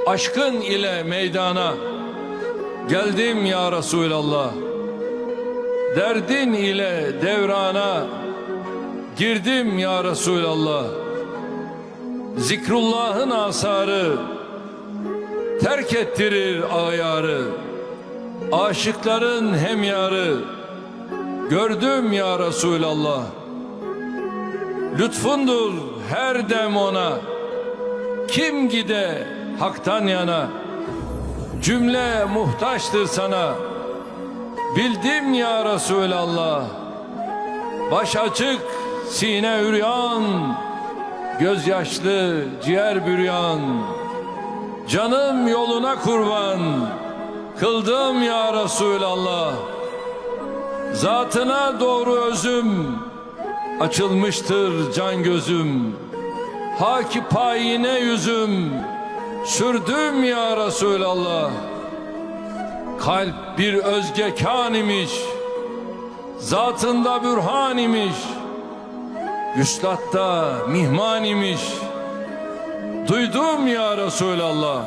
Aşkın ile meydana geldim ya Resulallah. Derdin ile devrana girdim ya Resulallah. Zikrullah'ın asarı terk ettirir ayarı. Aşıkların hemyarı gördüm ya Resulallah. Lütfundur her dem ona, kim gide haktan yana. Cümle muhtaçtır sana, bildim ya Resulallah. Baş açık, sine üryan, gözyaşlı, ciğer büryan. Canım yoluna kurban, kıldım ya Resulallah. Zatına doğru özüm, açılmıştır can gözüm. Haki payine yüzüm, sürdüm ya Resulallah. Kalp bir özgekan imiş, zatında bürhan imiş, vüslatta mihman imiş. Duydum ya Resulallah.